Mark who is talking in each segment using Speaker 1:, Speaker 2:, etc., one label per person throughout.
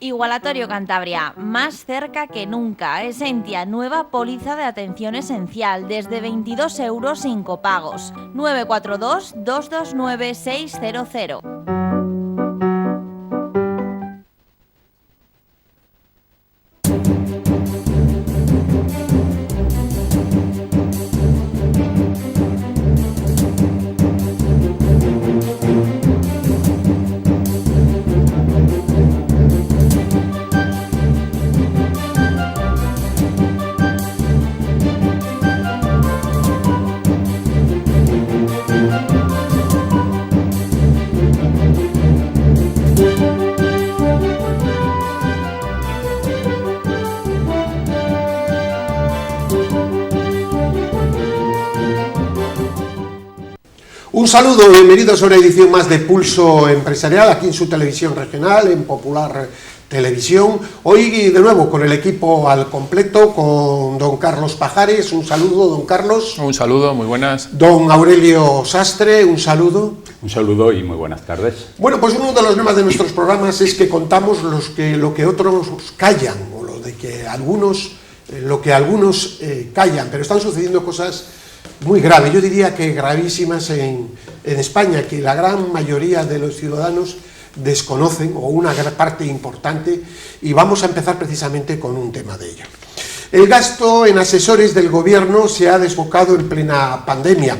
Speaker 1: Igualatorio Cantabria, más cerca que nunca. Esentia, nueva póliza de atención esencial, desde 22 euros sin copagos. 942 229 600.
Speaker 2: Un saludo, bienvenidos a una edición más de Pulso Empresarial, aquí en su televisión regional, en Popular Televisión. Hoy de nuevo con el equipo al completo, con don Carlos Pajares. Un saludo, don Carlos.
Speaker 3: Un saludo, muy buenas.
Speaker 2: Don Aurelio Sastre, un saludo.
Speaker 4: Un saludo y muy buenas tardes.
Speaker 2: Bueno, pues uno de los lemas de nuestros programas es que contamos lo que otros callan, o lo que algunos callan, pero están sucediendo cosas muy graves, yo diría que gravísimas en España, que la gran mayoría de los ciudadanos desconocen, o una gran parte importante, y vamos a empezar precisamente con un tema de ello. El gasto en asesores del gobierno se ha desbocado en plena pandemia.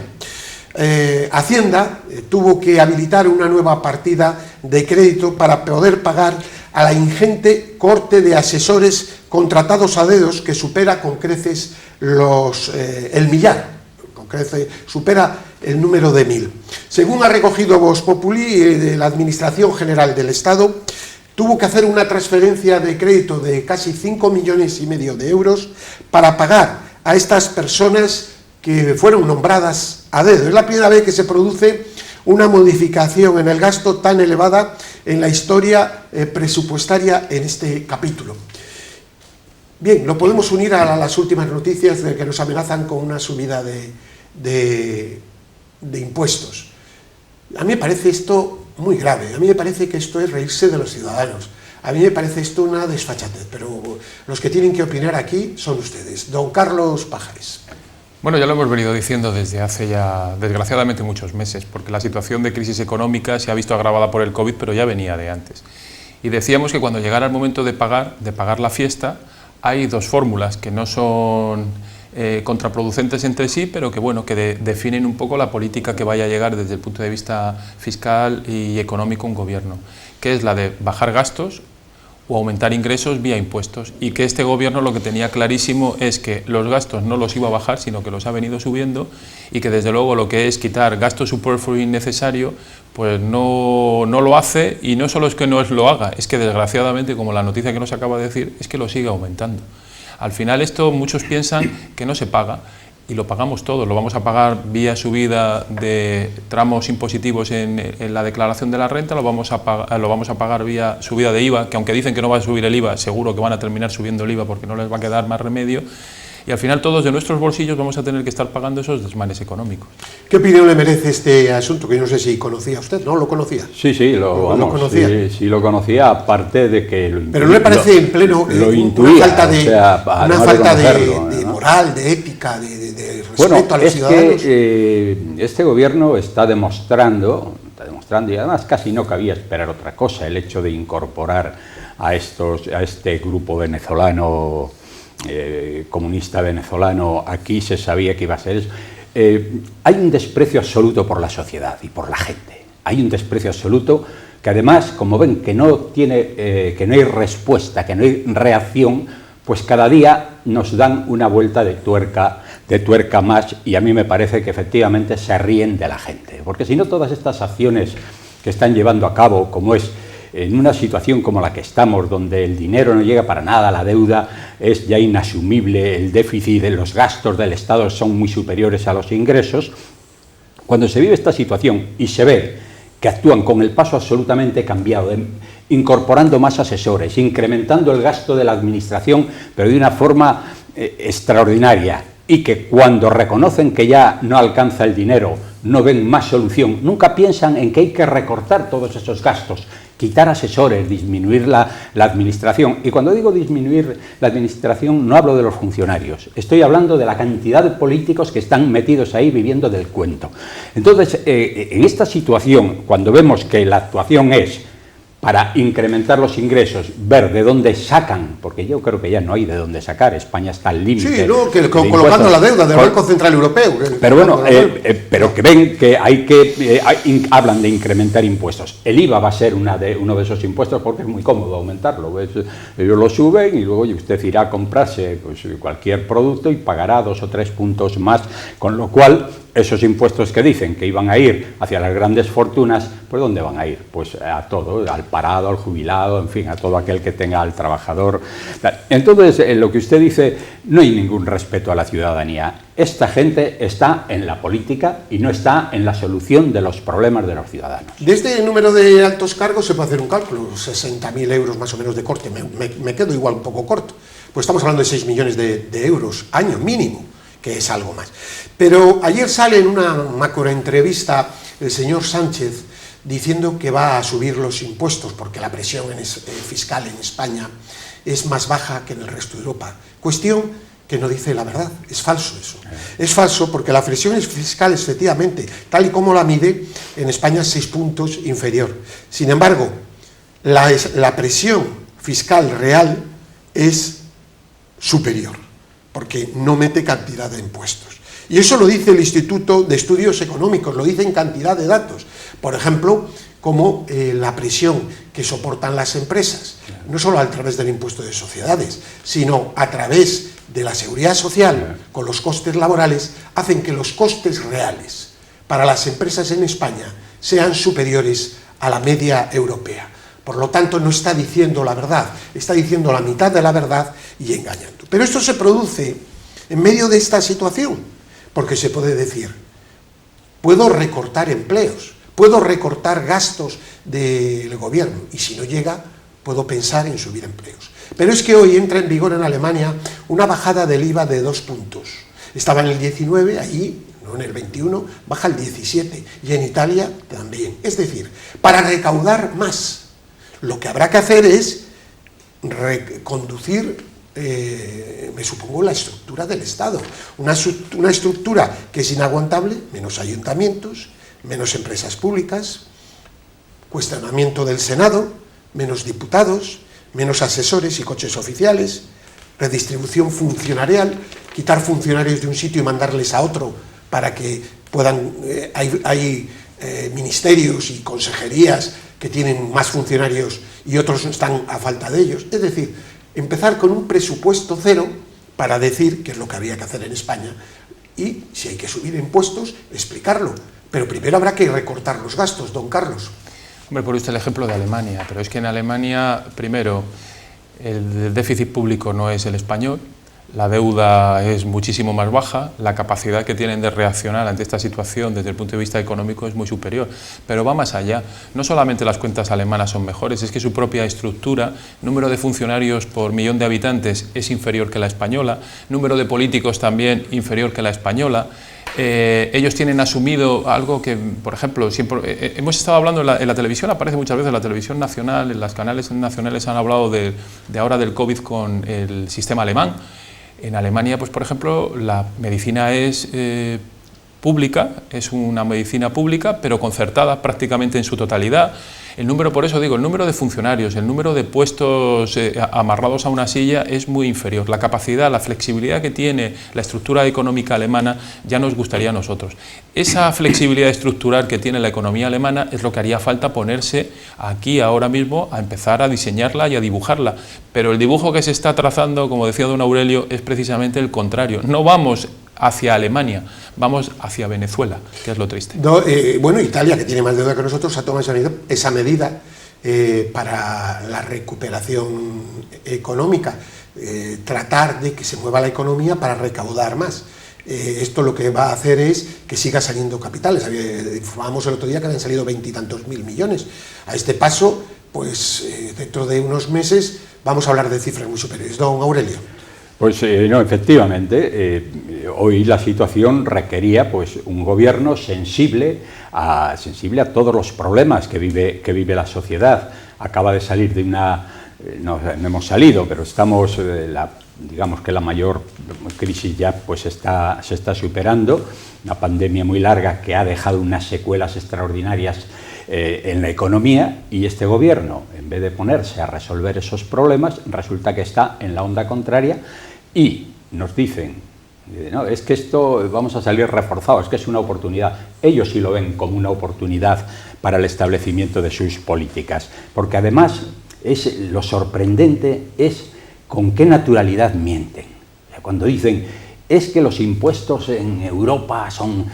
Speaker 2: Hacienda tuvo que habilitar una nueva partida de crédito para poder pagar a la ingente corte de asesores contratados a dedos, que supera con creces el millar. Supera el número de 1000. Según ha recogido Vox Populi, de la Administración General del Estado, tuvo que hacer una transferencia de crédito de casi 5,5 millones de euros para pagar a estas personas que fueron nombradas a dedo. Es la primera vez que se produce una modificación en el gasto tan elevada en la historia presupuestaria en este capítulo. Bien, lo podemos unir a las últimas noticias de que nos amenazan con una subida de impuestos. A mí me parece esto muy grave, a mí me parece que esto es reírse de los ciudadanos, a mí me parece esto una desfachatez, pero los que tienen que opinar aquí son ustedes. Don Carlos Pajares.
Speaker 3: Bueno, ya lo hemos venido diciendo desde hace ya, desgraciadamente, muchos meses, porque la situación de crisis económica se ha visto agravada por el COVID, pero ya venía de antes. Y decíamos que cuando llegara el momento de pagar la fiesta, hay dos fórmulas que no son contraproducentes entre sí, pero que, bueno, que definen un poco la política que vaya a llegar desde el punto de vista fiscal y económico un gobierno, que es la de bajar gastos o aumentar ingresos vía impuestos, y que este gobierno lo que tenía clarísimo es que los gastos no los iba a bajar, sino que los ha venido subiendo, y que desde luego lo que es quitar gasto superfluo e innecesario, pues no lo hace, y no solo es que no lo haga, es que desgraciadamente, como la noticia que nos acaba de decir, es que lo sigue aumentando. Al final esto muchos piensan que no se paga, y lo pagamos todos, lo vamos a pagar vía subida de tramos impositivos en la declaración de la renta, lo vamos a pagar vía subida de IVA, que aunque dicen que no va a subir el IVA, seguro que van a terminar subiendo el IVA porque no les va a quedar más remedio, y al final todos de nuestros bolsillos vamos a tener que estar pagando esos desmanes económicos.
Speaker 2: ¿Qué opinión le merece este asunto? Que yo no sé si conocía usted, ¿no? ¿Lo conocía?
Speaker 4: Sí, lo conocía. Sí, lo conocía, aparte de que...
Speaker 2: Pero no le parece en pleno
Speaker 4: lo intuía,
Speaker 2: una falta de moral, de ética, de respeto a los ciudadanos.
Speaker 4: Que este gobierno está demostrando, y además casi no cabía esperar otra cosa, el hecho de incorporar a este grupo venezolano, comunista venezolano, aquí se sabía que iba a ser eso. Hay un desprecio absoluto por la sociedad y por la gente. Hay un desprecio absoluto que además, como ven que no hay respuesta, que no hay reacción, pues cada día nos dan una vuelta de tuerca más, y a mí me parece que efectivamente se ríen de la gente. Porque si no, todas estas acciones que están llevando a cabo, como es en una situación como la que estamos, donde el dinero no llega para nada, la deuda es ya inasumible, el déficit de los gastos del Estado son muy superiores a los ingresos, cuando se vive esta situación y se ve que actúan con el paso absolutamente cambiado, incorporando más asesores, incrementando el gasto de la administración, pero de una forma extraordinaria, y que cuando reconocen que ya no alcanza el dinero, no ven más solución, nunca piensan en que hay que recortar todos esos gastos quitar asesores, disminuir la administración. Y cuando digo disminuir la administración, no hablo de los funcionarios, estoy hablando de la cantidad de políticos que están metidos ahí viviendo del cuento. Entonces, en esta situación, cuando vemos que la actuación es para incrementar los ingresos, ver de dónde sacan, porque yo creo que ya no hay de dónde sacar, España está al límite.
Speaker 2: Sí, no, que colocando la deuda del Banco Central Europeo.
Speaker 4: Pero bueno, pero que ven que hablan de incrementar impuestos. El IVA va a ser uno de esos impuestos porque es muy cómodo aumentarlo. ¿Ves? Ellos lo suben y luego usted irá a comprarse pues, cualquier producto y pagará 2 o 3 puntos más, con lo cual esos impuestos que dicen que iban a ir hacia las grandes fortunas, pues ¿dónde van a ir? Pues a todo, al parado, al jubilado, en fin, a todo aquel que tenga al trabajador. Entonces, lo que usted dice, no hay ningún respeto a la ciudadanía. Esta gente está en la política y no está en la solución de los problemas de los ciudadanos.
Speaker 2: De este número de altos cargos se puede hacer un cálculo, 60.000 euros más o menos de corte, me quedo igual un poco corto, pues estamos hablando de 6 millones de euros año mínimo, que es algo más. Pero ayer sale en una macroentrevista el señor Sánchez diciendo que va a subir los impuestos porque la presión fiscal en España es más baja que en el resto de Europa. Cuestión que no dice la verdad, es falso eso. Es falso porque la presión fiscal, efectivamente, tal y como la mide, en España es 6 puntos inferior. Sin embargo, la presión fiscal real es superior, porque no mete cantidad de impuestos. Y eso lo dice el Instituto de Estudios Económicos, lo dice en cantidad de datos. Por ejemplo, como la presión que soportan las empresas, no solo a través del impuesto de sociedades, sino a través de la seguridad social, con los costes laborales, hacen que los costes reales para las empresas en España sean superiores a la media europea. Por lo tanto, no está diciendo la verdad, está diciendo la mitad de la verdad y engañando. Pero esto se produce en medio de esta situación, porque se puede decir, puedo recortar empleos, puedo recortar gastos del gobierno, y si no llega, puedo pensar en subir empleos. Pero es que hoy entra en vigor en Alemania una bajada del IVA de 2 puntos. Estaba en el 19, allí, no en el 21, baja el 17, y en Italia también. Es decir, para recaudar más, lo que habrá que hacer es reconducir, me supongo, la estructura del Estado. Una estructura que es inaguantable, menos ayuntamientos, menos empresas públicas, cuestionamiento del Senado, menos diputados, menos asesores y coches oficiales, redistribución funcionarial, quitar funcionarios de un sitio y mandarles a otro para que puedan... hay ministerios y consejerías que tienen más funcionarios y otros están a falta de ellos. Es decir, empezar con un presupuesto cero para decir qué es lo que había que hacer en España y, si hay que subir impuestos, explicarlo. Pero primero habrá que recortar los gastos, don Carlos.
Speaker 3: Hombre, por usted el ejemplo de Alemania, pero es que en Alemania, primero, el déficit público no es el español, la deuda es muchísimo más baja, la capacidad que tienen de reaccionar ante esta situación desde el punto de vista económico es muy superior, pero va más allá. No solamente las cuentas alemanas son mejores, es que su propia estructura, número de funcionarios por millón de habitantes es inferior que la española, número de políticos también inferior que la española. Ellos tienen asumido algo que, por ejemplo, siempre hemos estado hablando en la televisión, aparece muchas veces en la televisión nacional, en los canales nacionales han hablado de ahora del COVID con el sistema alemán. En Alemania, pues por ejemplo, la medicina es pública, es una medicina pública, pero concertada prácticamente en su totalidad. El número, por eso digo, el número de funcionarios, el número de puestos amarrados a una silla es muy inferior. La capacidad, la flexibilidad que tiene la estructura económica alemana ya nos gustaría a nosotros. Esa flexibilidad estructural que tiene la economía alemana es lo que haría falta ponerse aquí ahora mismo a empezar a diseñarla y a dibujarla. Pero el dibujo que se está trazando, como decía don Aurelio, es precisamente el contrario. No vamos hacia Alemania, vamos hacia Venezuela, que es lo triste.
Speaker 2: No, bueno, Italia, que tiene más deuda que nosotros, ha tomado esa medida para la recuperación económica, tratar de que se mueva la economía para recaudar más. Esto lo que va a hacer es que siga saliendo capitales. Informábamos el otro día que habían salido 20 y tantos mil millones. A este paso, pues dentro de unos meses vamos a hablar de cifras muy superiores. Don Aurelio.
Speaker 4: Pues no, efectivamente, hoy la situación requería pues un gobierno sensible a todos los problemas que vive la sociedad, acaba de salir de una... no hemos salido, pero estamos... digamos que la mayor crisis ya pues se está superando, una pandemia muy larga que ha dejado unas secuelas extraordinarias en la economía, y este gobierno, en vez de ponerse a resolver esos problemas, resulta que está en la onda contraria y nos dicen, no, es que esto vamos a salir reforzados, es que es una oportunidad. Ellos sí lo ven como una oportunidad para el establecimiento de sus políticas, porque además lo sorprendente es con qué naturalidad mienten. Cuando dicen, es que los impuestos en Europa son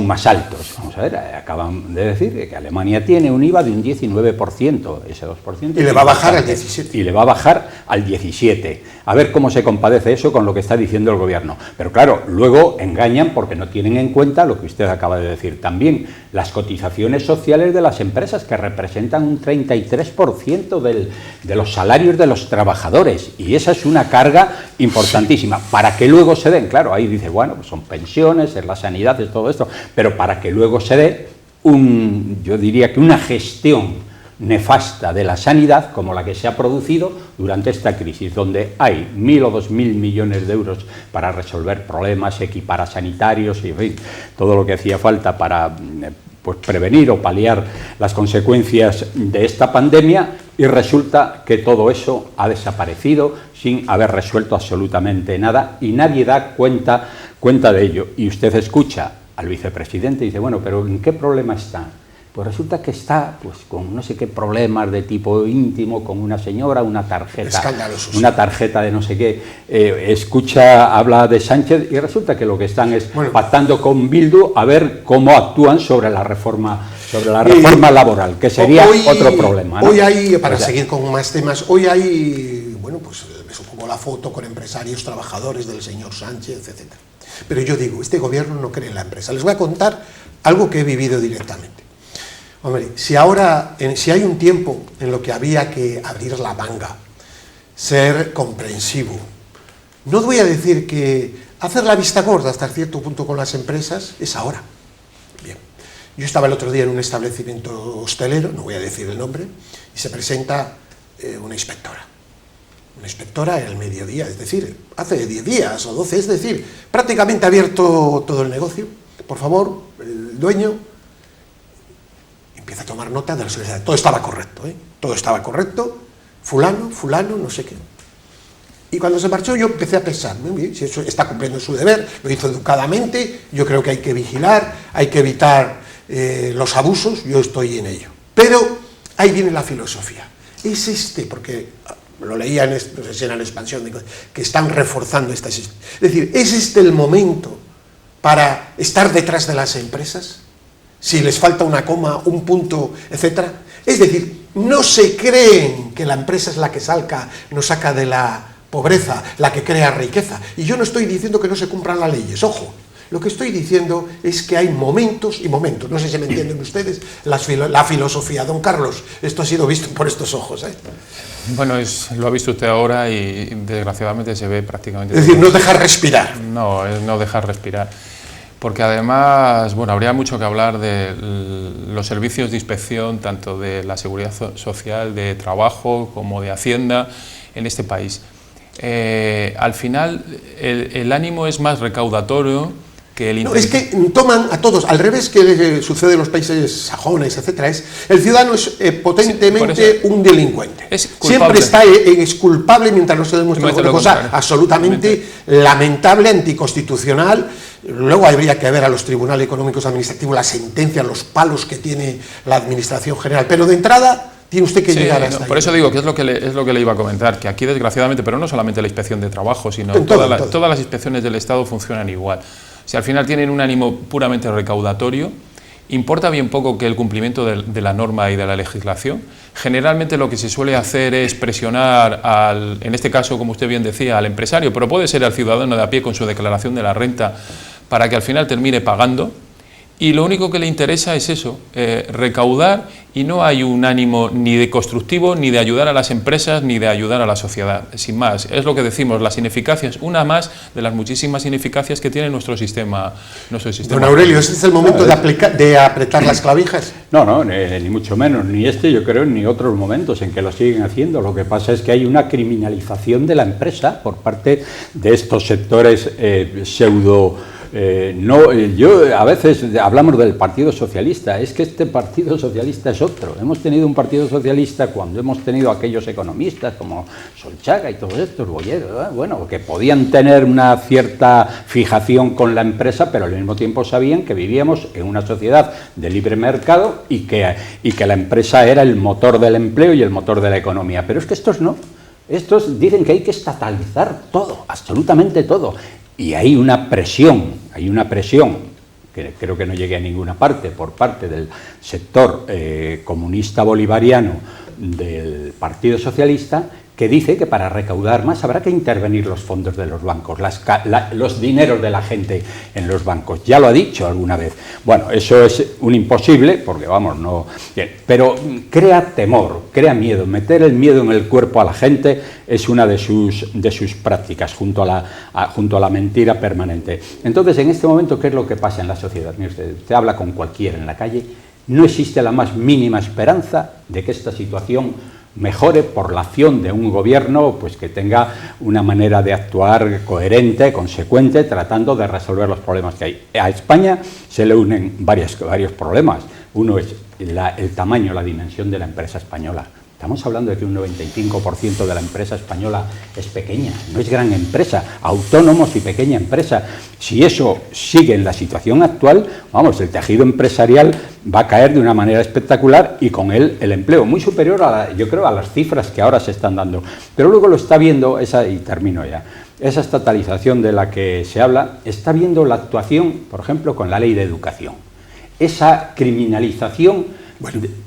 Speaker 4: más altos. Vamos a ver, acaban de decir que Alemania tiene un IVA de un 19%, ese 2%.
Speaker 2: Y le va a bajar al 17%.
Speaker 4: Y le va a bajar al 17%. A ver cómo se compadece eso con lo que está diciendo el gobierno. Pero claro, luego engañan porque no tienen en cuenta lo que usted acaba de decir también, las cotizaciones sociales de las empresas, que representan un 33% de los salarios de los trabajadores. Y esa es una carga importantísima. Para que luego se den, claro, ahí dice, bueno, pues son pensiones, es la sanidad, es todo esto, pero para que luego se dé yo diría que una gestión nefasta de la sanidad como la que se ha producido durante esta crisis, donde hay 1.000 o 2.000 millones de euros para resolver problemas, equipar a sanitarios y, en fin, todo lo que hacía falta para pues prevenir o paliar las consecuencias de esta pandemia, y resulta que todo eso ha desaparecido sin haber resuelto absolutamente nada y nadie da cuenta de ello. Y usted escucha al vicepresidente y dice, bueno, pero ¿en qué problema está? Pues resulta que está pues con no sé qué problemas de tipo íntimo, con una señora, una tarjeta de no sé qué, habla de Sánchez y resulta que lo que están es pactando con Bildu a ver cómo actúan sobre la reforma laboral, que sería otro problema, ¿no?
Speaker 2: Hoy hay, para seguir con más temas, hoy hay, bueno, pues me supongo la foto con empresarios, trabajadores del señor Sánchez, etc. Pero yo digo, este gobierno no cree en la empresa. Les voy a contar algo que he vivido directamente. Hombre, si hay un tiempo en lo que había que abrir la manga, ser comprensivo, no voy a decir que hacer la vista gorda hasta cierto punto con las empresas, es ahora. Bien, yo estaba el otro día en un establecimiento hostelero, no voy a decir el nombre, y se presenta una inspectora. Una inspectora en el mediodía, es decir, hace 10 días o 12, es decir, prácticamente abierto todo el negocio. Por favor, el dueño empieza a tomar nota de la seguridad. Todo estaba correcto, todo estaba correcto, fulano, no sé qué. Y cuando se marchó yo empecé a pensar, si eso está cumpliendo su deber, lo hizo educadamente, yo creo que hay que vigilar, hay que evitar los abusos, yo estoy en ello. Pero ahí viene la filosofía. Es porque lo leía no sé si era en la expansión, que están reforzando estas... Es decir, ¿es este el momento para estar detrás de las empresas? Si les falta una coma, un punto, etcétera. Es decir, no se creen que la empresa es la que nos saca de la pobreza, la que crea riqueza. Y yo no estoy diciendo que no se cumplan las leyes, ojo. Lo que estoy diciendo es que hay momentos y momentos. No sé si me entienden ustedes la filosofía. Don Carlos, esto ha sido visto por estos ojos,
Speaker 3: Bueno, lo ha visto usted ahora y desgraciadamente se ve prácticamente...
Speaker 2: Es decir, no dejar respirar.
Speaker 3: No, es no dejar respirar. Porque además, bueno, habría mucho que hablar de los servicios de inspección, tanto de la Seguridad Social, de Trabajo, como de Hacienda, en este país. Al final, el ánimo es más recaudatorio que el
Speaker 2: interés. No, es que toman a todos, al revés que sucede en los países sajones, etcétera, el ciudadano es potentemente un delincuente. Siempre es culpable mientras no se demuestre una cosa absolutamente lamentable, anticonstitucional. Luego habría que ver a los tribunales económicos administrativos las sentencias, los palos que tiene la administración general. Pero de entrada tiene usted que llegar hasta ahí.
Speaker 3: Por eso digo que es lo que le iba a comentar, que aquí desgraciadamente, pero no solamente la inspección de trabajo, sino todas las inspecciones del Estado funcionan igual. Si al final tienen un ánimo puramente recaudatorio, importa bien poco que el cumplimiento de la norma y de la legislación. Generalmente lo que se suele hacer es presionar en este caso, como usted bien decía, al empresario, pero puede ser al ciudadano de a pie con su declaración de la renta, para que al final termine pagando. y lo único que le interesa es eso, recaudar, y no hay un ánimo ni de constructivo, ni de ayudar a las empresas, ni de ayudar a la sociedad, sin más. Es lo que decimos, las ineficacias, una más de las muchísimas ineficacias que tiene nuestro sistema.
Speaker 2: Don Aurelio, ¿este es el momento de apretar las clavijas?
Speaker 4: No, ni mucho menos, ni yo creo, ni otros momentos en que lo siguen haciendo. Lo que pasa es que hay una criminalización de la empresa por parte de estos sectores yo a veces hablamos del Partido Socialista, es que este Partido Socialista es otro. Hemos tenido un Partido Socialista cuando hemos tenido aquellos economistas como Solchaga y todos estos, Bollero, bueno, que podían tener una cierta fijación con la empresa, pero al mismo tiempo sabían que vivíamos en una sociedad de libre mercado y que la empresa era el motor del empleo y el motor de la economía. Pero es que estos no. Estos dicen que hay que estatalizar todo, absolutamente todo. Y hay una presión que creo que no llegue a ninguna parte por parte del sector comunista bolivariano del Partido Socialista, que dice que para recaudar más habrá que intervenir los fondos de los bancos, los dineros de la gente en los bancos. Ya lo ha dicho alguna vez. Bueno, eso es un imposible, porque vamos, no... Bien, pero crea temor, crea miedo. Meter el miedo en el cuerpo a la gente es una de sus prácticas, junto a la mentira permanente. Entonces, en este momento, ¿qué es lo que pasa en la sociedad? Mire usted habla con cualquiera en la calle, no existe la más mínima esperanza de que esta situación mejore por la acción de un gobierno pues que tenga una manera de actuar coherente, consecuente, tratando de resolver los problemas que hay. A España se le unen varios problemas. Uno es el tamaño, la dimensión de la empresa española. Estamos hablando de que un 95% de la empresa española es pequeña, no es gran empresa, autónomos y pequeña empresa. Si eso sigue en la situación actual, vamos, el tejido empresarial va a caer de una manera espectacular y con él el empleo, muy superior yo creo, a las cifras que ahora se están dando. Pero luego lo está viendo, y termino ya, esa estatalización de la que se habla, está viendo la actuación, por ejemplo, con la ley de educación. Esa criminalización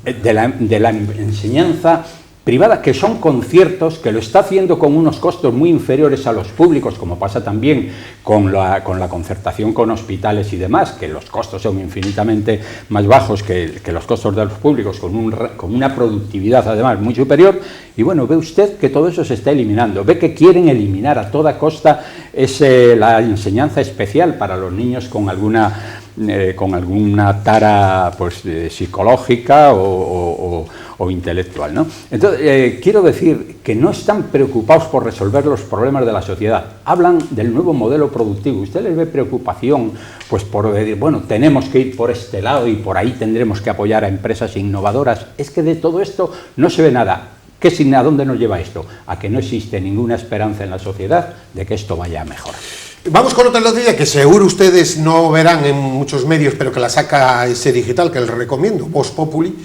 Speaker 4: de la enseñanza privada, que son conciertos, que lo está haciendo con unos costos muy inferiores a los públicos, como pasa también con la concertación con hospitales y demás, que los costos son infinitamente más bajos que los costos de los públicos, con una productividad además muy superior. Y bueno, ve usted que todo eso se está eliminando, ve que quieren eliminar a toda costa la enseñanza especial para los niños con alguna tara pues, psicológica o intelectual, ¿no? Entonces, quiero decir que no están preocupados por resolver los problemas de la sociedad. Hablan del nuevo modelo productivo. ¿Usted les ve preocupación pues, por decir, bueno, tenemos que ir por este lado y por ahí tendremos que apoyar a empresas innovadoras? Es que de todo esto no se ve nada. ¿A dónde nos lleva esto? A que no existe ninguna esperanza en la sociedad de que esto vaya a mejorar.
Speaker 2: Vamos con otra noticia que seguro ustedes no verán en muchos medios, pero que la saca ese digital, que les recomiendo, Voz Populi,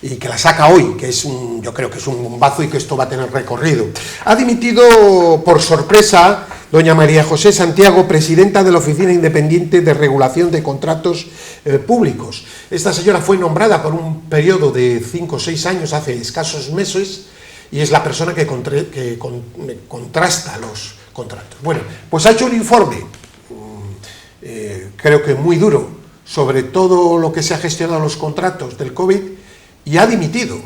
Speaker 2: y que la saca hoy, que es yo creo que es un bombazo y que esto va a tener recorrido. Ha dimitido por sorpresa doña María José Santiago, presidenta de la Oficina Independiente de Regulación de Contratos Públicos. Esta señora fue nombrada por un periodo de 5 o 6 años, hace escasos meses, y es la persona que contrasta los contratos. Bueno, pues ha hecho un informe, creo que muy duro, sobre todo lo que se ha gestionado los contratos del COVID, y ha dimitido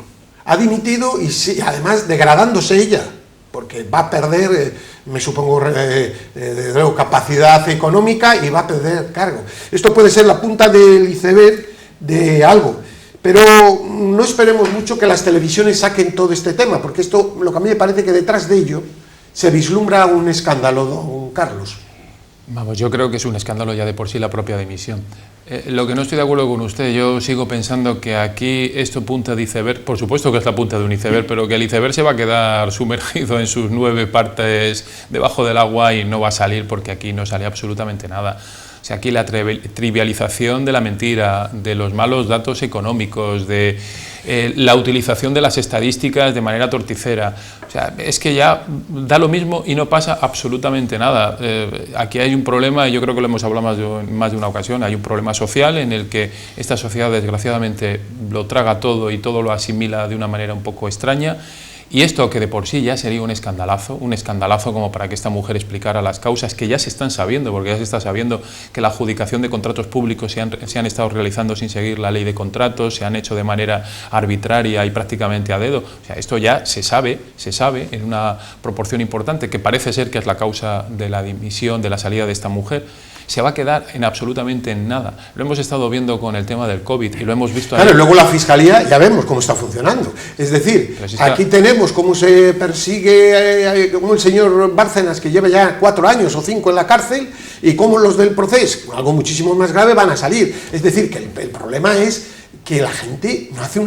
Speaker 2: y sí, además degradándose ella, porque va a perder, me supongo, capacidad económica y va a perder cargo. Esto puede ser la punta del iceberg de algo, pero no esperemos mucho que las televisiones saquen todo este tema, porque esto, lo que a mí me parece que detrás de ello se vislumbra un escándalo, don Carlos.
Speaker 3: Vamos, yo creo que es un escándalo ya de por sí la propia dimisión. Lo que no estoy de acuerdo con usted, yo sigo pensando que aquí esto punta de iceberg, por supuesto que es la punta de un iceberg, pero que el iceberg se va a quedar sumergido en sus 9 partes debajo del agua y no va a salir, porque aquí no sale absolutamente nada. O sea, aquí la trivialización de la mentira, de los malos datos económicos, de la utilización de las estadísticas de manera torticera. O sea, es que ya da lo mismo y no pasa absolutamente nada. Aquí hay un problema, y yo creo que lo hemos hablado más de una ocasión, hay un problema social en el que esta sociedad desgraciadamente lo traga todo y todo lo asimila de una manera un poco extraña. Y esto, que de por sí ya sería un escandalazo como para que esta mujer explicara las causas que ya se están sabiendo, porque ya se está sabiendo que la adjudicación de contratos públicos se han estado realizando sin seguir la ley de contratos, se han hecho de manera arbitraria y prácticamente a dedo. O sea, esto ya se sabe en una proporción importante, que parece ser que es la causa de la dimisión, de la salida de esta mujer. Se va a quedar en absolutamente en nada. Lo hemos estado viendo con el tema del COVID y lo hemos visto...
Speaker 2: Claro, y luego la Fiscalía ya vemos cómo está funcionando. Es decir, aquí tenemos cómo se persigue como el señor Bárcenas, que lleva ya 4 años o 5 en la cárcel, y cómo los del proceso, algo muchísimo más grave, van a salir. Es decir, que el problema es que la gente no hace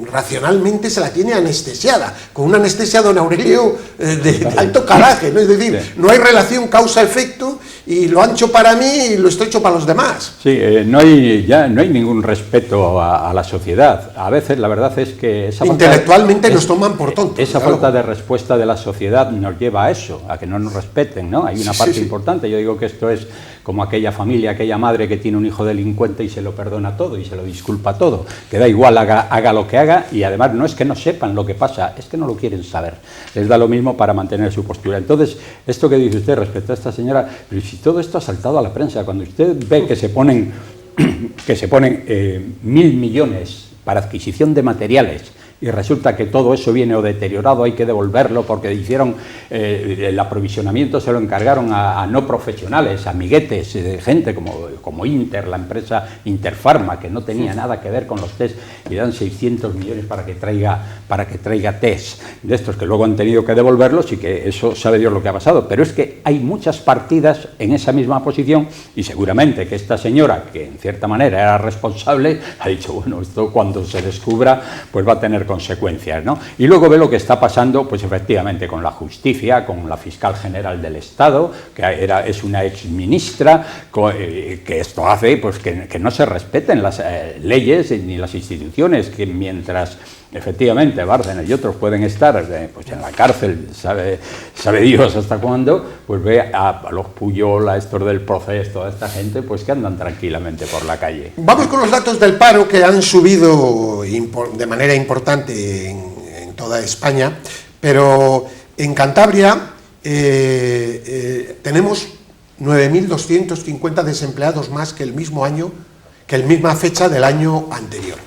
Speaker 2: racionalmente se la tiene anestesiada, con una anestesia don Aurelio de alto calaje, ¿no? Es decir, no hay relación causa-efecto, y lo ancho para mí y lo estrecho para los demás.
Speaker 4: Sí, no hay ningún respeto a la sociedad. A veces la verdad es que
Speaker 2: intelectualmente nos toman por tontos.
Speaker 4: Esa falta de respuesta de la sociedad nos lleva a eso, a que no nos respeten, ¿no? Hay una parte importante. Yo digo que esto es como aquella familia, aquella madre que tiene un hijo delincuente y se lo perdona todo y se lo disculpa todo, que da igual haga lo que haga, y además no es que no sepan lo que pasa, es que no lo quieren saber. Les da lo mismo para mantener su postura. Entonces, esto que dice usted respecto a esta señora, pero si todo esto ha saltado a la prensa, cuando usted ve que se ponen 1.000 millones para adquisición de materiales, y resulta que todo eso viene o deteriorado, hay que devolverlo porque hicieron el aprovisionamiento, se lo encargaron a no profesionales, amiguetes, gente como Inter, la empresa Interpharma, que no tenía nada que ver con los test, y dan 600 millones para que traiga test de estos que luego han tenido que devolverlos, y que eso sabe Dios lo que ha pasado. Pero es que hay muchas partidas en esa misma posición, y seguramente que esta señora, que en cierta manera era responsable, ha dicho, bueno, esto cuando se descubra pues va a tener consecuencias, ¿no? Y luego ve lo que está pasando, pues efectivamente, con la justicia, con la fiscal general del Estado, que es una exministra, que esto hace pues que no se respeten las leyes ni las instituciones, que mientras efectivamente Bárcenas y otros pueden estar pues en la cárcel, sabe Dios hasta cuándo, pues ve a los Puyol, a estos del proceso, toda esta gente pues que andan tranquilamente por la calle.
Speaker 2: Vamos con los datos del paro, que han subido de manera importante en toda España, pero en Cantabria tenemos 9.250 desempleados más que el mismo año, que la misma fecha del año anterior.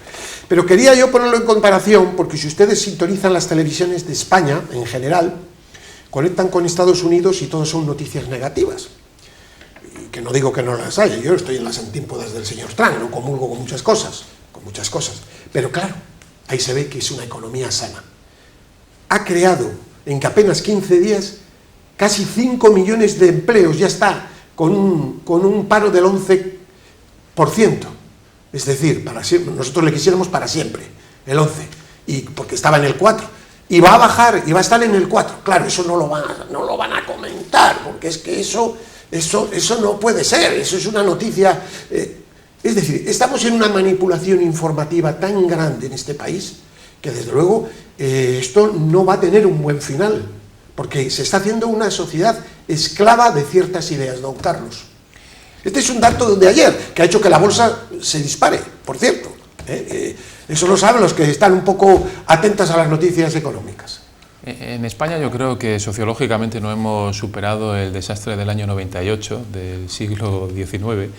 Speaker 2: Pero quería yo ponerlo en comparación, porque si ustedes sintonizan las televisiones de España, en general, conectan con Estados Unidos y todo son noticias negativas. Y que no digo que no las haya, yo estoy en las antípodas del señor Trump, no comulgo con muchas cosas. Pero claro, ahí se ve que es una economía sana. Ha creado, en que apenas 15 días, casi 5 millones de empleos, ya está, con un paro del 11%. Es decir, nosotros le quisiéramos para siempre, el 11, y porque estaba en el 4, y va a bajar, y va a estar en el 4. Claro, eso no lo van a comentar, porque es que eso no puede ser, eso es una noticia. Es decir, estamos en una manipulación informativa tan grande en este país, que desde luego esto no va a tener un buen final, porque se está haciendo una sociedad esclava de ciertas ideas, don Carlos. Este es un dato de ayer, que ha hecho que la bolsa se dispare, por cierto. Eso lo saben los que están un poco atentas a las noticias económicas.
Speaker 3: En España yo creo que sociológicamente no hemos superado el desastre del año 98, del siglo XIX,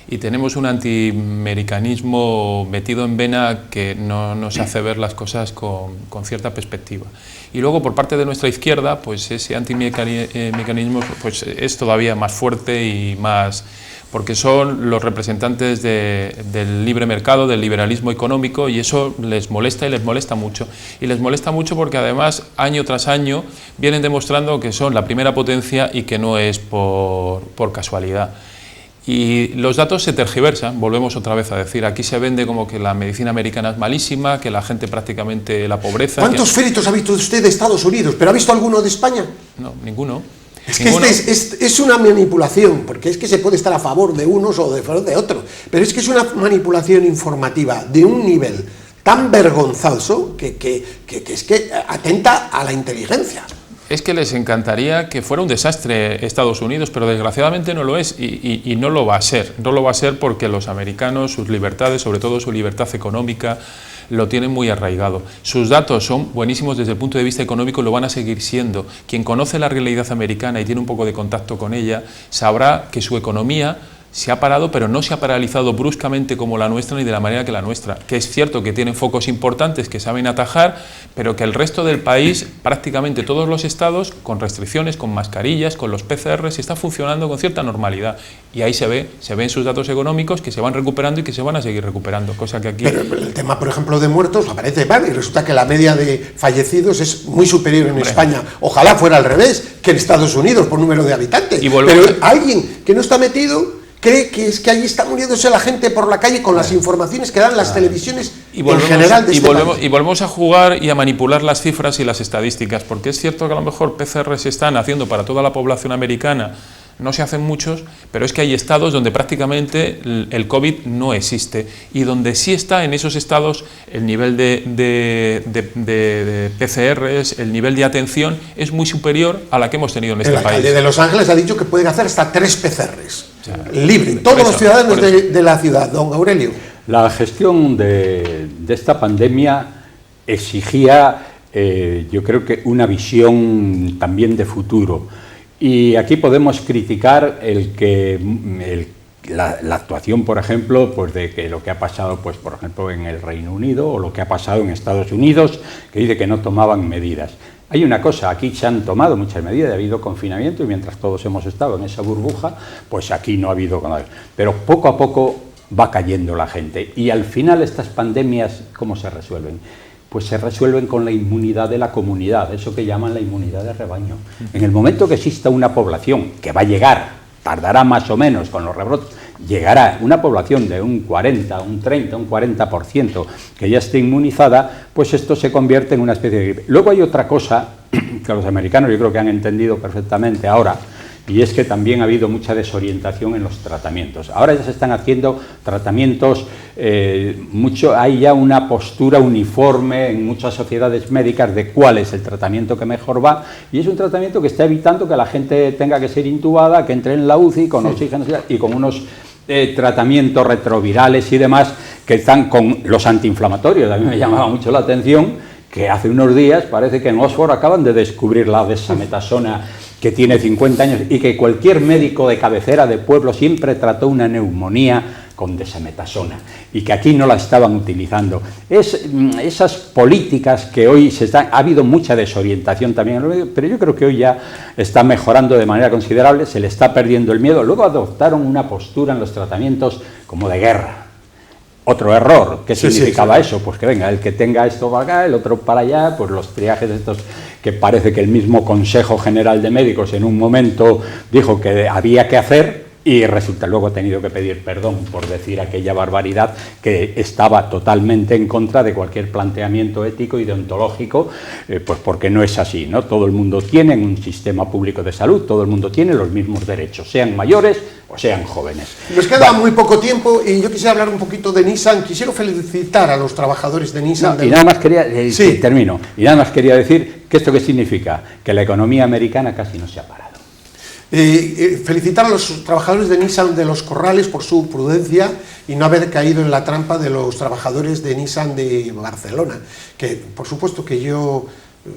Speaker 3: y tenemos un antiamericanismo metido en vena que no nos hace ver las cosas con cierta perspectiva. Y luego por parte de nuestra izquierda, pues ese antiamericanismo pues, es todavía más fuerte y más... porque son los representantes del libre mercado, del liberalismo económico, y eso les molesta y les molesta mucho. Y les molesta mucho porque además, año tras año, vienen demostrando que son la primera potencia y que no es por casualidad. Y los datos se tergiversan, volvemos otra vez a decir, aquí se vende como que la medicina americana es malísima, que la gente prácticamente la pobreza...
Speaker 2: ¿Cuántos feritos ha visto usted de Estados Unidos? ¿Pero ha visto alguno de España?
Speaker 3: No, ninguno.
Speaker 2: Es que es una manipulación, porque es que se puede estar a favor de unos o de favor de otros, pero es que es una manipulación informativa de un nivel tan vergonzoso que es que atenta a la inteligencia.
Speaker 3: Es que les encantaría que fuera un desastre Estados Unidos, pero desgraciadamente no lo es y no lo va a ser. No lo va a ser porque los americanos, sus libertades, sobre todo su libertad económica, lo tienen muy arraigado. Sus datos son buenísimos desde el punto de vista económico, lo van a seguir siendo. Quien conoce la realidad americana y tiene un poco de contacto con ella, sabrá que su economía se ha parado, pero no se ha paralizado bruscamente como la nuestra ni de la manera que la nuestra, que es cierto que tienen focos importantes que saben atajar, pero que el resto del país, prácticamente todos los estados, con restricciones, con mascarillas, con los PCRs, está funcionando con cierta normalidad, y ahí se ve en sus datos económicos que se van recuperando y que se van a seguir recuperando, cosa que aquí...
Speaker 2: Pero el tema, por ejemplo, de muertos aparece mal, y resulta que la media de fallecidos es muy superior en España. Ojalá fuera al revés, que en Estados Unidos por número de habitantes. Pero alguien que no está metido cree que es que allí está muriéndose la gente por la calle con las informaciones que dan las televisiones en general de este país.
Speaker 3: Y volvemos a jugar y a manipular las cifras y las estadísticas, porque es cierto que a lo mejor PCR se están haciendo para toda la población americana, no se hacen muchos, pero es que hay estados donde prácticamente el COVID no existe, y donde sí está en esos estados el nivel de PCRs, el nivel de atención es muy superior a la que hemos tenido en este país.
Speaker 2: El alcalde de Los Ángeles ha dicho que pueden hacer hasta 3 PCRs, libre, todos los ciudadanos de la ciudad, don Aurelio.
Speaker 4: La gestión de esta pandemia exigía, yo creo que una visión también de futuro. Y aquí podemos criticar la actuación, por ejemplo, pues de que lo que ha pasado, pues por ejemplo, en el Reino Unido, o lo que ha pasado en Estados Unidos, que dice que no tomaban medidas. Hay una cosa, aquí se han tomado muchas medidas, ha habido confinamiento, y mientras todos hemos estado en esa burbuja, pues aquí no ha habido nada. Pero poco a poco va cayendo la gente, y al final estas pandemias, ¿cómo se resuelven? Pues se resuelven con la inmunidad de la comunidad, eso que llaman la inmunidad de rebaño. En el momento que exista una población que va a llegar, tardará más o menos con los rebrotes, llegará una población de un 40, un 30, un 40% que ya esté inmunizada, pues esto se convierte en una especie de gripe. Luego hay otra cosa que los americanos yo creo que han entendido perfectamente ahora, y es que también ha habido mucha desorientación en los tratamientos. Ahora ya se están haciendo tratamientos, hay ya una postura uniforme en muchas sociedades médicas de cuál es el tratamiento que mejor va, y es un tratamiento que está evitando que la gente tenga que ser intubada, que entre en la UCI con oxígeno y con unos tratamientos retrovirales y demás, que están con los antiinflamatorios. A mí me llamaba mucho la atención que hace unos días parece que en Oxford acaban de descubrir la desametasona, que tiene 50 años, y que cualquier médico de cabecera de pueblo siempre trató una neumonía con desametasona, y que aquí no la estaban utilizando. Esas políticas que hoy ha habido mucha desorientación también, pero yo creo que hoy ya está mejorando de manera considerable, se le está perdiendo el miedo. Luego adoptaron una postura en los tratamientos como de guerra. Otro error. ¿Qué significaba eso? Pues que venga, el que tenga esto para acá, el otro para allá, pues los triajes estos que parece que el mismo Consejo General de Médicos en un momento dijo que había que hacer, y resulta luego ha tenido que pedir perdón por decir aquella barbaridad, que estaba totalmente en contra de cualquier planteamiento ético y deontológico, pues porque no es así, ¿no? Todo el mundo tiene un sistema público de salud, todo el mundo tiene los mismos derechos, sean mayores o sean jóvenes.
Speaker 2: Nos queda muy poco tiempo, y yo quisiera hablar un poquito de Nissan. Quisiera felicitar a los trabajadores de Nissan.
Speaker 4: Y nada más quería, termino, y nada más quería decir que esto qué significa, que la economía americana casi no se ha parado.
Speaker 2: Felicitar a los trabajadores de Nissan de Los Corrales por su prudencia y no haber caído en la trampa de los trabajadores de Nissan de Barcelona, que por supuesto que yo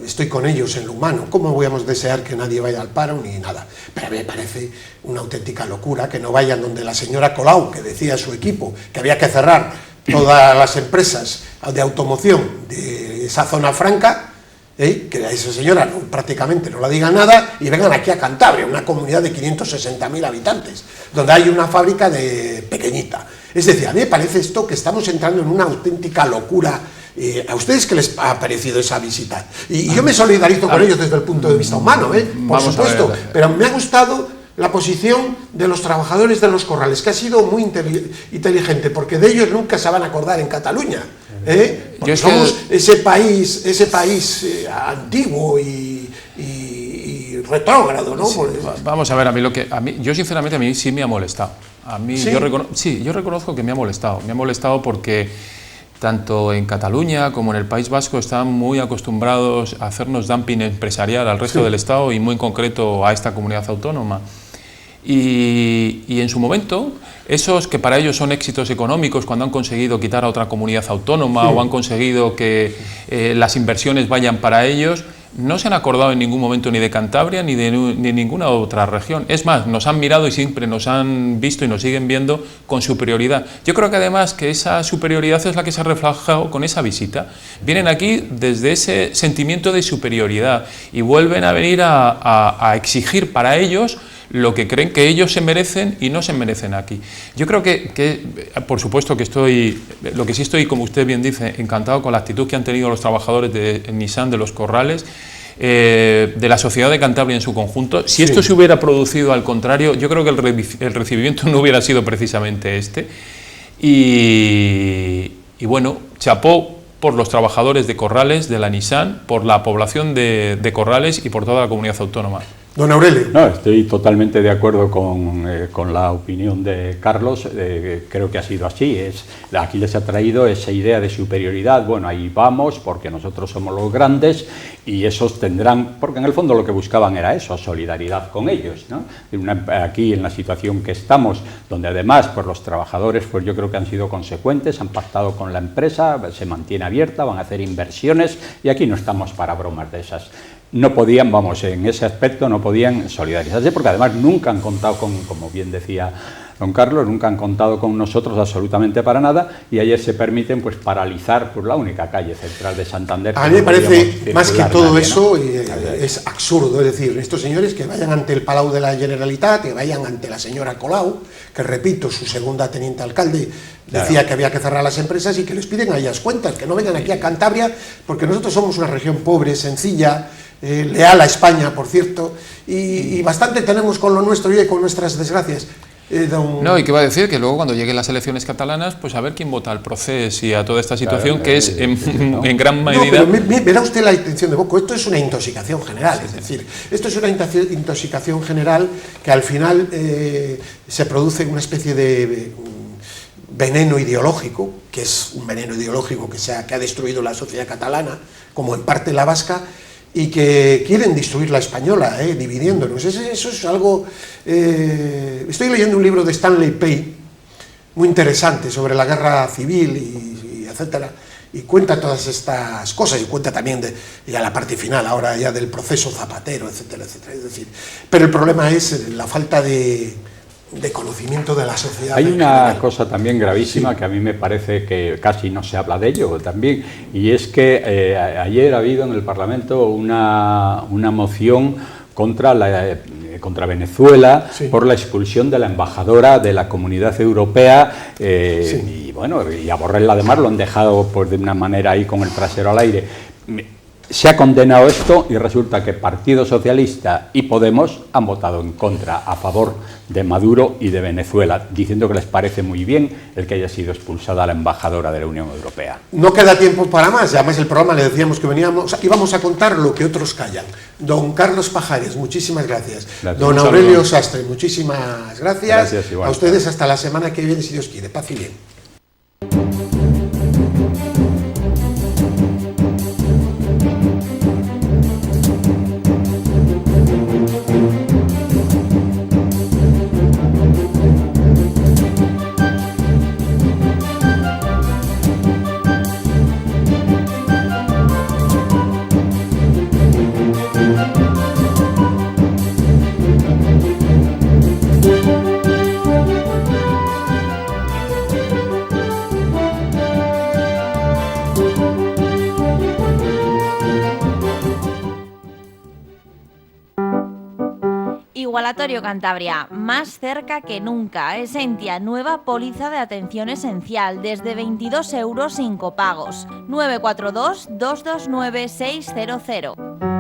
Speaker 2: estoy con ellos en lo humano. ¿Cómo voy a desear que nadie vaya al paro ni nada? Pero a mí me parece una auténtica locura que no vayan donde la señora Colau, que decía a su equipo que había que cerrar todas las empresas de automoción de esa zona franca, que a esa señora prácticamente no la diga nada, y vengan aquí a Cantabria, una comunidad de 560.000 habitantes, donde hay una fábrica pequeñita. Es decir, a mí me parece esto que estamos entrando en una auténtica locura. ¿A ustedes qué les ha parecido esa visita? Y yo me solidarizo con ellos desde el punto de vista humano, por supuesto, pero me ha gustado la posición de los trabajadores de Los Corrales, que ha sido muy inteligente, porque de ellos nunca se van a acordar en Cataluña, porque somos ese país antiguo y retrógrado, ¿no?
Speaker 3: Sí, vamos a ver, yo sinceramente a mí sí me ha molestado. Yo reconozco que me ha molestado porque tanto en Cataluña como en el País Vasco están muy acostumbrados a hacernos dumping empresarial al resto del Estado, y muy en concreto a esta comunidad autónoma. Y en su momento, esos que para ellos son éxitos económicos, cuando han conseguido quitar a otra comunidad autónoma o han conseguido que las inversiones vayan para ellos, no se han acordado en ningún momento ni de Cantabria ni de ninguna otra región. Es más, nos han mirado y siempre nos han visto y nos siguen viendo con superioridad. Yo creo que además que esa superioridad es la que se ha reflejado con esa visita. Vienen aquí desde ese sentimiento de superioridad y vuelven a venir a exigir para ellos lo que creen que ellos se merecen y no se merecen aquí. Yo creo que por supuesto que lo que sí estoy, como usted bien dice, encantado con la actitud que han tenido los trabajadores de Nissan de Los Corrales, de la sociedad de Cantabria en su conjunto. Si esto se hubiera producido al contrario, yo creo que el recibimiento no hubiera sido precisamente este. Y bueno, chapó por los trabajadores de Corrales, de la Nissan, por la población de Corrales y por toda la comunidad autónoma.
Speaker 2: Don Aurelio.
Speaker 4: No, estoy totalmente de acuerdo con la opinión de Carlos, creo que ha sido así, aquí les ha traído esa idea de superioridad, bueno, ahí vamos porque nosotros somos los grandes y esos tendrán, porque en el fondo lo que buscaban era eso, solidaridad con ellos, ¿no? Aquí en la situación que estamos, donde además pues los trabajadores pues yo creo que han sido consecuentes, han pactado con la empresa, se mantiene abierta, van a hacer inversiones y aquí no estamos para bromas de esas. No podían, vamos, en ese aspecto no podían solidarizarse, porque además nunca han contado con, como bien decía don Carlos, nunca han contado con nosotros absolutamente para nada, y ayer se permiten pues paralizar pues, la única calle central de Santander.
Speaker 2: A mí me parece, más que todo eso, es absurdo, es decir, estos señores que vayan ante el Palau de la Generalitat, que vayan ante la señora Colau, que repito, su segunda teniente alcalde, decía que había que cerrar las empresas y que les piden a ellas cuentas, que no vengan aquí a Cantabria, porque nosotros somos una región pobre, sencilla, leal a España, por cierto, y bastante tenemos con lo nuestro y con nuestras desgracias.
Speaker 3: No, y que va a decir que luego cuando lleguen las elecciones catalanas, pues a ver quién vota al proceso y a toda esta situación, que es en gran medida...
Speaker 2: No, pero verá usted la intención de Bocco, esto es una intoxicación general, es decir, esto es una intoxicación general que al final se produce una especie de veneno ideológico, que es un veneno ideológico que ha destruido la sociedad catalana, como en parte la vasca, y que quieren destruir la española, dividiéndonos. Eso es algo... estoy leyendo un libro de Stanley Pay, muy interesante, sobre la guerra civil, y etcétera, y cuenta todas estas cosas, y cuenta también ya la parte final, ahora ya del proceso Zapatero, etcétera, etcétera. Es decir, pero el problema es la falta de conocimiento de la sociedad.
Speaker 4: Hay una cosa también gravísima que a mí me parece que casi no se habla de ello también, y es que ayer ha habido en el Parlamento una moción contra Venezuela por la expulsión de la embajadora de la Comunidad Europea y bueno, y a Borrell además lo han dejado pues, de una manera ahí con el trasero al aire. Se ha condenado esto y resulta que Partido Socialista y Podemos han votado en contra, a favor de Maduro y de Venezuela, diciendo que les parece muy bien el que haya sido expulsada la embajadora de la Unión Europea.
Speaker 2: No queda tiempo para más, además el programa le decíamos que íbamos a contar lo que otros callan. Don Carlos Pajares, muchísimas gracias. Don Aurelio Sastre, muchísimas gracias. A ustedes hasta la semana que viene, si Dios quiere. Paz y bien.
Speaker 1: Igualatorio Cantabria, más cerca que nunca. Esentia, nueva póliza de atención esencial, desde 22 € sin copagos. 942 229 600.